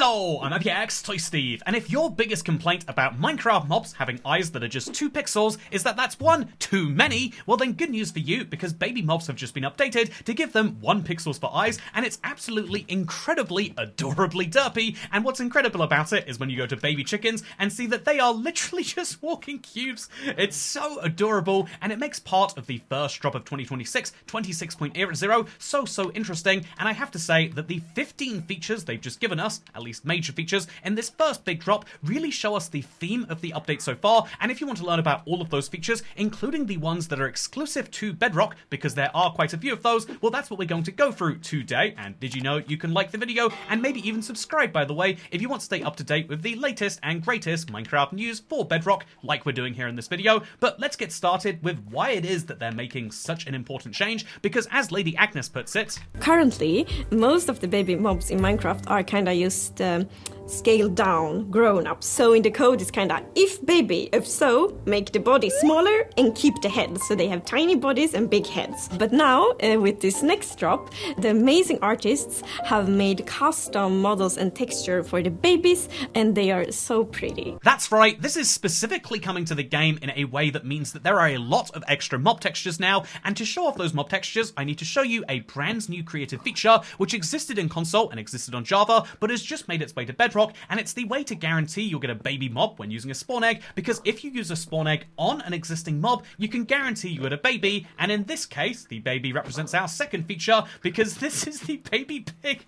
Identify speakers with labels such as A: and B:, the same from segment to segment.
A: Hello, I'm MPX Toy Steve, and if your biggest complaint about Minecraft mobs having eyes that are just 2 pixels is that that's one too many, well then good news for you, because baby mobs have just been updated to give them 1 pixels for eyes, and it's absolutely incredibly, adorably derpy, and what's incredible about it is when you go to baby chickens and see that they are literally just walking cubes. It's so adorable, and it makes part of the first drop of 2026, 26.0, so interesting, and I have to say that the 15 features they've just given us, at least major features, in this first big drop really show us the theme of the update so far, and if you want to learn about all of those features, including the ones that are exclusive to Bedrock, because there are quite a few of those, well that's what we're going to go through today. And did you know you can like the video and maybe even subscribe, by the way, if you want to stay up to date with the latest and greatest Minecraft news for Bedrock, like we're doing here in this video. But let's get started with why it is that they're making such an important change, because as Lady Agnes puts it,
B: currently most of the baby mobs in Minecraft are kinda just scaled down, grown up. So in the code it's kinda if baby, if so, make the body smaller and keep the head. So they have tiny bodies and big heads. But now with this next drop, the amazing artists have made custom models and texture for the babies, and they are so pretty.
A: That's right, this is specifically coming to the game in a way that means that there are a lot of extra mob textures now, and to show off those mob textures, I need to show you a brand new creative feature which existed in console and existed on Java, but has just made its way to Bedrock, and it's the way to guarantee you'll get a baby mob when using a spawn egg, because if you use a spawn egg on an existing mob, you can guarantee you get a baby, and in this case, the baby represents our second feature, because this is the baby pig.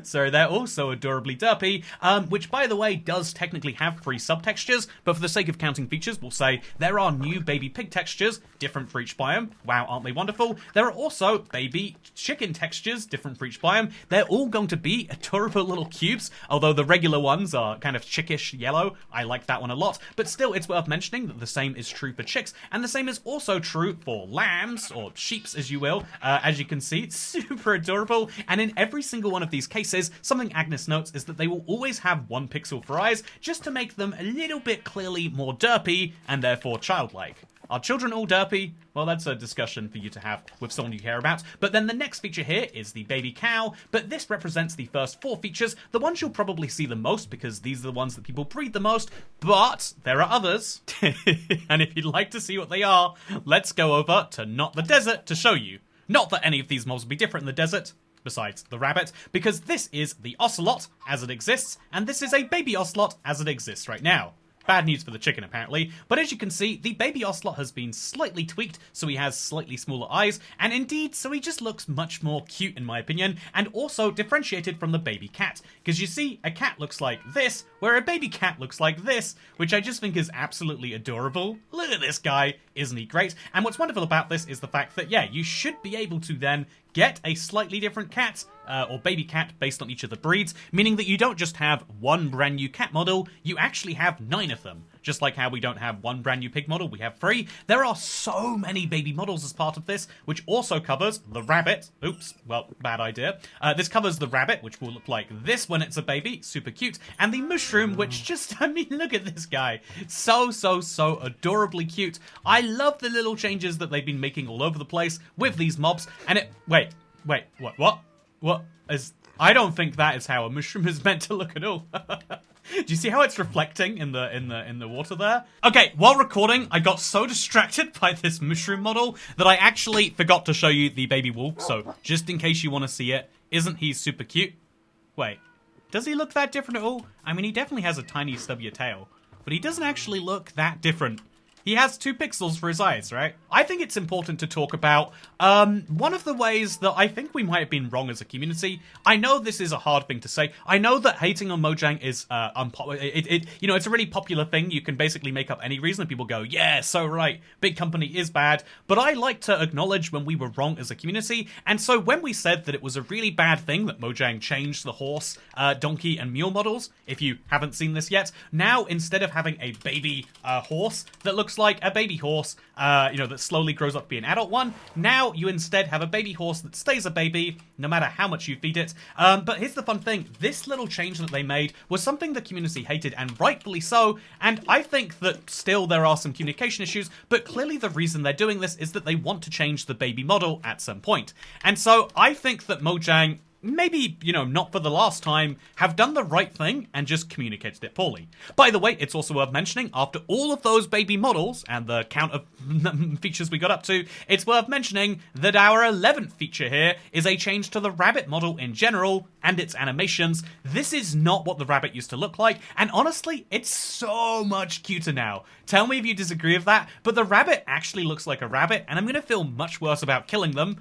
A: So they're also adorably derpy, which by the way does technically have 3 subtextures, but for the sake of counting features, we'll say there are new baby pig textures, different for each biome. Wow, aren't they wonderful? There are also baby chicken textures, different for each biome. They're all going to be adorable little cubes, although the regular ones are kind of chickish yellow. I like that one a lot, but still it's worth mentioning that the same is true for chicks, and the same is also true for lambs, or sheeps as you will. As you can see, it's super adorable, and in every single one of these cases, something Agnes notes is that they will always have 1 pixel for eyes, just to make them a little bit clearly more derpy, and therefore childlike. Are children all derpy? Well, that's a discussion for you to have with someone you care about. But then the next feature here is the baby cow, but this represents the first 4 features, the ones you'll probably see the most, because these are the ones that people breed the most, but there are others. And if you'd like to see what they are, let's go over to Not the Desert to show you. Not that any of these mobs will be different in the desert, besides the rabbit, because this is the ocelot as it exists, and this is a baby ocelot as it exists right now. Bad news for the chicken, apparently, but as you can see, the baby ocelot has been slightly tweaked, so he has slightly smaller eyes, and indeed, so he just looks much more cute in my opinion, and also differentiated from the baby cat, because you see, a cat looks like this, where a baby cat looks like this, which I just think is absolutely adorable. Look at this guy, isn't he great? And what's wonderful about this is the fact that, yeah, you should be able to then get a slightly different cat, or baby cat, based on each of the breeds, meaning that you don't just have 1 brand new cat model, you actually have 9 of them. Just like how we don't have 1 brand new pig model, we have 3. There are so many baby models as part of this, which also covers the rabbit. Oops, well, bad idea. This covers the rabbit, which will look like this when it's a baby, super cute, and the mushroom, which just, I mean, look at this guy. So adorably cute. I love the little changes that they've been making all over the place with these mobs, and it, wait, what is, I don't think that is how a mushroom is meant to look at all. Do you see how it's reflecting in the water there? Okay, while recording, I got so distracted by this mushroom model that I actually forgot to show you the baby wolf, so just in case you want to see it, isn't he super cute? Wait, does he look that different at all? I mean, he definitely has a tiny stubbier tail, but he doesn't actually look that different. He has 2 pixels for his eyes, right? I think it's important to talk about one of the ways that I think we might have been wrong as a community. I know this is a hard thing to say. I know that hating on Mojang is unpopular. You know, it's a really popular thing. You can basically make up any reason and people go, yeah, so right, big company is bad. But I like to acknowledge when we were wrong as a community. And so when we said that it was a really bad thing that Mojang changed the horse, donkey, and mule models, if you haven't seen this yet, now instead of having a baby horse that looks like a baby horse, you know, that slowly grows up to be an adult one, now you instead have a baby horse that stays a baby no matter how much you feed it. But here's the fun thing, this little change that they made was something the community hated, and rightfully so, and I think that still there are some communication issues, but clearly the reason they're doing this is that they want to change the baby model at some point. And so I think that Mojang maybe, not for the last time, have done the right thing and just communicated it poorly. By the way, it's also worth mentioning, after all of those baby models and the count of features we got up to, it's worth mentioning that our 11th feature here is a change to the rabbit model in general and its animations. This is not what the rabbit used to look like, and honestly, it's so much cuter now. Tell me if you disagree with that, but the rabbit actually looks like a rabbit, and I'm going to feel much worse about killing them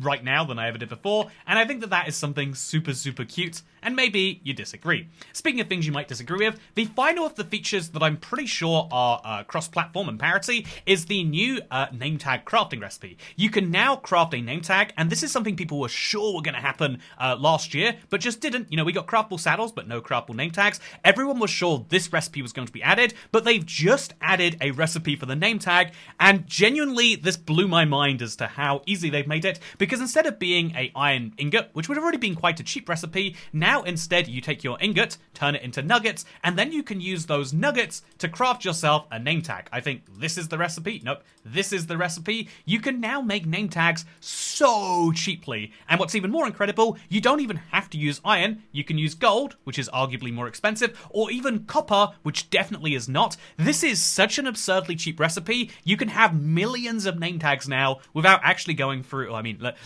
A: right now than I ever did before, and I think that is something super, super cute, and maybe you disagree. Speaking of things you might disagree with, the final of the features that I'm pretty sure are cross-platform and parity is the new name tag crafting recipe. You can now craft a name tag, and this is something people were sure were going to happen last year, but just didn't. We got craftable saddles, but no craftable name tags. Everyone was sure this recipe was going to be added, but they've just added a recipe for the name tag, and genuinely, this blew my mind as to how easy they've made it, because instead of being a iron ingot, which would have already been quite a cheap recipe, now instead you take your ingot, turn it into nuggets, and then you can use those nuggets to craft yourself a name tag. I think this is the recipe. Nope, this is the recipe. You can now make name tags so cheaply, and what's even more incredible, you don't even have to use iron. You can use gold, which is arguably more expensive, or even copper, which definitely is not. This is such an absurdly cheap recipe. You can have millions of name tags now without actually going through,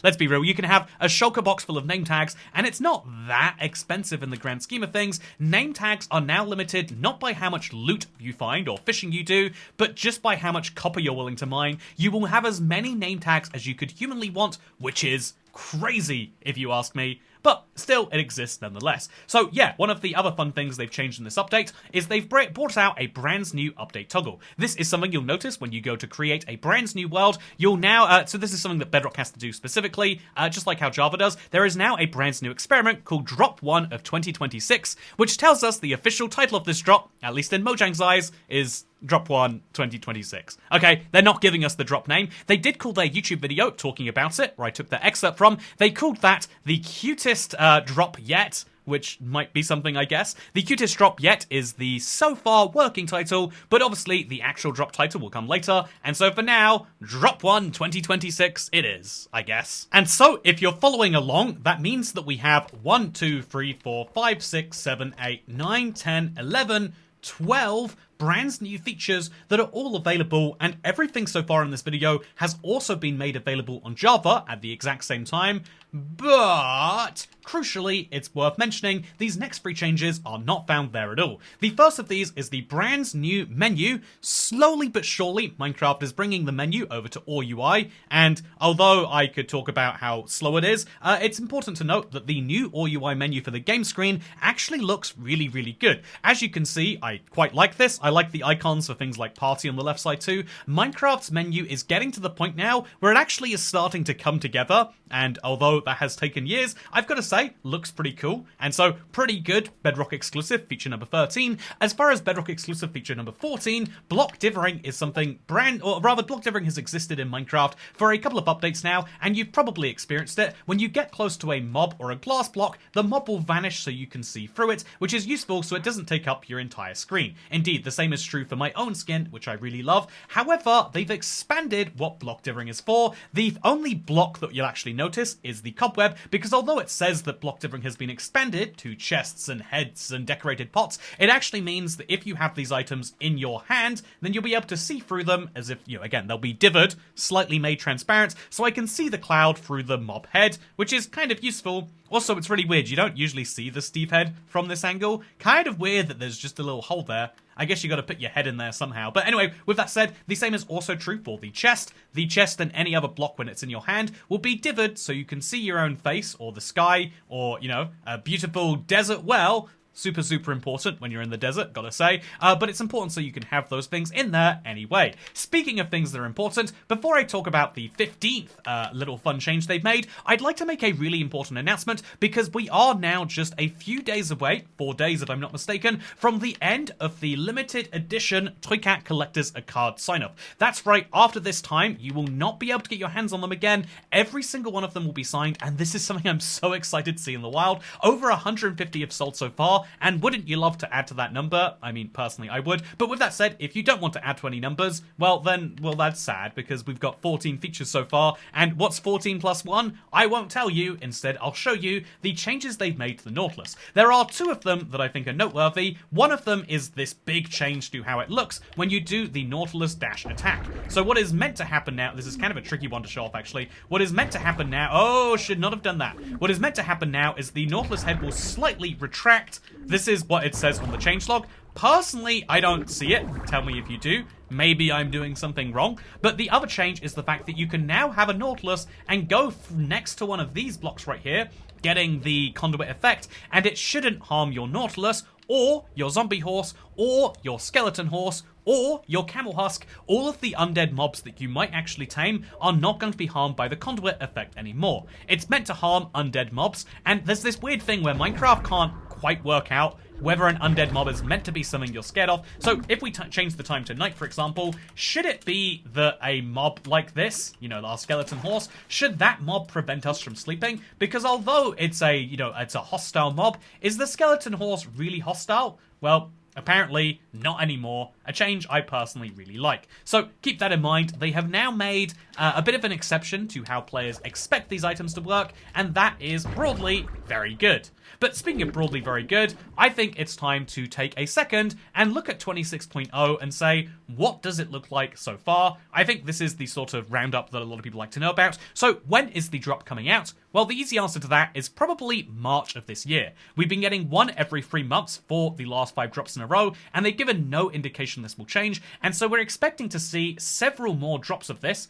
A: let's be real, you can have a shulker box full of name tags, and it's not that expensive in the grand scheme of things. Name tags are now limited not by how much loot you find or fishing you do, but just by how much copper you're willing to mine. You will have as many name tags as you could humanly want, which is crazy if you ask me. But still, it exists nonetheless. So yeah, one of the other fun things they've changed in this update is they've brought out a brand new update toggle. This is something you'll notice when you go to create a brand new world. You'll now, so this is something that Bedrock has to do specifically, just like how Java does. There is now a brand new experiment called Drop 1 of 2026, which tells us the official title of this drop, at least in Mojang's eyes, is Drop 1 2026. Okay, they're not giving us the drop name. They did call their YouTube video talking about it, where I took the excerpt from. They called that the cutest drop yet, which might be something, I guess. The cutest drop yet is the so far working title, but obviously the actual drop title will come later, and so for now, Drop 1 2026 it is, I guess. And so, if you're following along, that means that we have 1, 2, 3, 4, 5, 6, 7, 8, 9, 10, 11, 12 brand new features that are all available, and everything so far in this video has also been made available on Java at the exact same time. But crucially, it's worth mentioning, these next three changes are not found there at all. The first of these is the brand new menu. Slowly but surely, Minecraft is bringing the menu over to All UI, and although I could talk about how slow it is, it's important to note that the new All UI menu for the game screen actually looks really, really good. As you can see, I quite like this. I like the icons for things like party on the left side too. Minecraft's menu is getting to the point now where it actually is starting to come together, and although that has taken years, I've got to say, looks pretty cool, and so pretty good. Bedrock exclusive feature number 13. As far as Bedrock exclusive feature number 14, block dithering is something block dithering has existed in Minecraft for a couple of updates now, and you've probably experienced it. When you get close to a mob or a glass block, the mob will vanish so you can see through it, which is useful so it doesn't take up your entire screen. Indeed, the same is true for my own skin, which I really love. However, they've expanded what block dithering is for. The only block that you'll actually notice is the cobweb, because although it says that block dithering has been expanded to chests and heads and decorated pots, it actually means that if you have these items in your hand, then you'll be able to see through them as if, again, they'll be dithered, slightly made transparent, so I can see the cloud through the mob head, which is kind of useful. Also, it's really weird, you don't usually see the Steve head from this angle. Kind of weird that there's just a little hole there. I guess you got to put your head in there somehow. But anyway, with that said, the same is also true for the chest. The chest and any other block when it's in your hand will be dithered so you can see your own face or the sky or, a beautiful desert well. Super, super important when you're in the desert, gotta say. But it's important so you can have those things in there anyway. Speaking of things that are important, before I talk about the 15th little fun change they've made, I'd like to make a really important announcement because we are now just a few days away, 4 days if I'm not mistaken, from the end of the limited edition Toycat Collector's a Card sign-off. That's right, after this time, you will not be able to get your hands on them again. Every single one of them will be signed, and this is something I'm so excited to see in the wild. Over 150 have sold so far. far, and wouldn't you love to add to that number? I mean, personally, I would. But with that said, if you don't want to add to any numbers, well, that's sad, because we've got 14 features so far, and what's 14 plus 1? I won't tell you. Instead, I'll show you the changes they've made to the Nautilus. There are 2 of them that I think are noteworthy. One of them is this big change to how it looks when you do the Nautilus dash attack. So what is meant to happen now, this is kind of a tricky one to show off actually, what is meant to happen now, oh, should not have done that. What is meant to happen now is the Nautilus head will slightly retract. This is what it says on the changelog. Personally, I don't see it. Tell me if you do. Maybe I'm doing something wrong. But the other change is the fact that you can now have a Nautilus and go next to one of these blocks right here, getting the conduit effect, and it shouldn't harm your Nautilus, or your zombie horse, or your skeleton horse, or your camel husk. All of the undead mobs that you might actually tame are not going to be harmed by the conduit effect anymore. It's meant to harm undead mobs, and there's this weird thing where Minecraft can't quite work out whether an undead mob is meant to be something you're scared of. So if we change the time to night, for example, should it be that a mob like this, you know, our skeleton horse, should that mob prevent us from sleeping? Because although it's a, you know, it's a hostile mob, is the skeleton horse really hostile? Well, apparently not anymore, a change I personally really like. So keep that in mind. They have now made a bit of an exception to how players expect these items to work, and that is broadly very good. But speaking of broadly very good, I think it's time to take a second and look at 26.0 and say, what does it look like so far? I think this is the sort of roundup that a lot of people like to know about. So when is the drop coming out? Well, the easy answer to that is probably March of this year. We've been getting one every 3 months for the last 5 drops in a row, and they've given no indication this will change, and so we're expecting to see several more drops of this,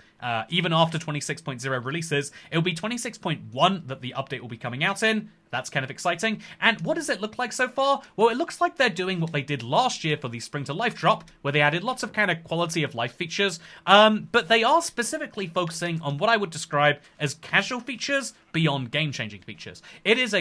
A: even after 26.0 releases. It'll be 26.1 that the update will be coming out in. That's kind of exciting. And what does it look like so far? Well, it looks like they're doing what they did last year for the Spring to Life drop, where they added lots of kind of quality of life features, but they are specifically focusing on what I would describe as casual features beyond game-changing features. It is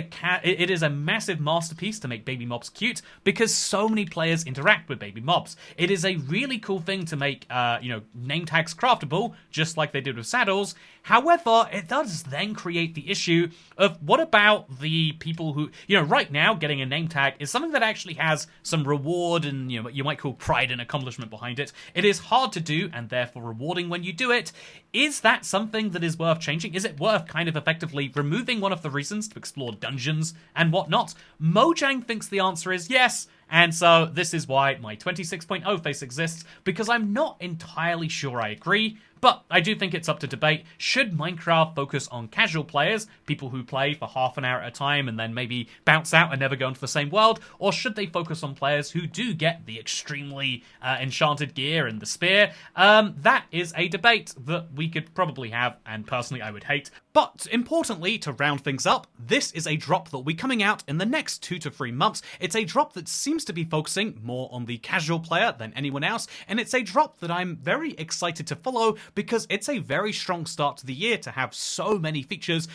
A: a massive masterpiece to make baby mobs cute, because so many players interact with baby mobs. It is a really cool thing to make, name tags craftable, just like they did with saddles. However, it does then create the issue of what about the people who, right now getting a name tag is something that actually has some reward and, what you might call pride and accomplishment behind it. It is hard to do and therefore rewarding when you do it. Is that something that is worth changing? Is it worth kind of effectively removing one of the reasons to explore dungeons and whatnot? Mojang thinks the answer is yes. And so this is why my 26.0 face exists, because I'm not entirely sure I agree, but I do think it's up to debate. Should Minecraft focus on casual players, people who play for half an hour at a time and then maybe bounce out and never go into the same world, or should they focus on players who do get the extremely enchanted gear and the spear? That is a debate that we could probably have, and personally I would hate. But importantly, to round things up, this is a drop that will be coming out in the next 2 to 3 months. It's a drop that seems to be focusing more on the casual player than anyone else, and it's a drop that I'm very excited to follow because it's a very strong start to the year to have so many features.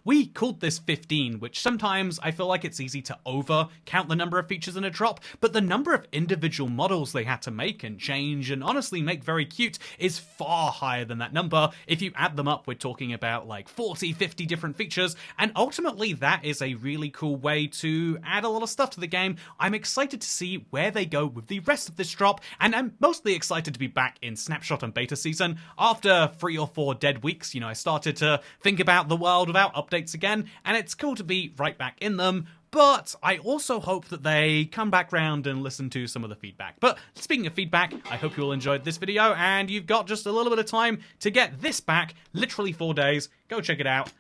A: We called this 15, which sometimes I feel like it's easy to over count the number of features in a drop, but the number of individual models they had to make and change and honestly make very cute is far higher than that number. If you add them up, we're talking about like 40, 50 different features, and ultimately that is a really cool way to add a lot of stuff to the game. I'm excited to see where they go with the rest of this drop, and I'm mostly excited to be back in Snapshot and Beta season. After 3 or 4 dead weeks, I started to think about the world without updates again, and it's cool to be right back in them. But I also hope that they come back round and listen to some of the feedback. But speaking of feedback, I hope you all enjoyed this video, and you've got just a little bit of time to get this back, literally 4 days. Go check it out.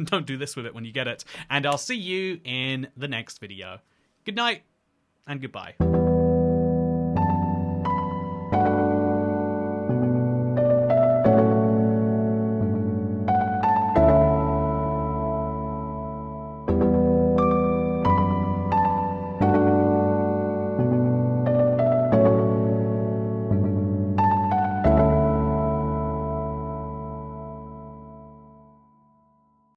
A: Don't do this with it when you get it. And I'll see you in the next video. Good night, and goodbye.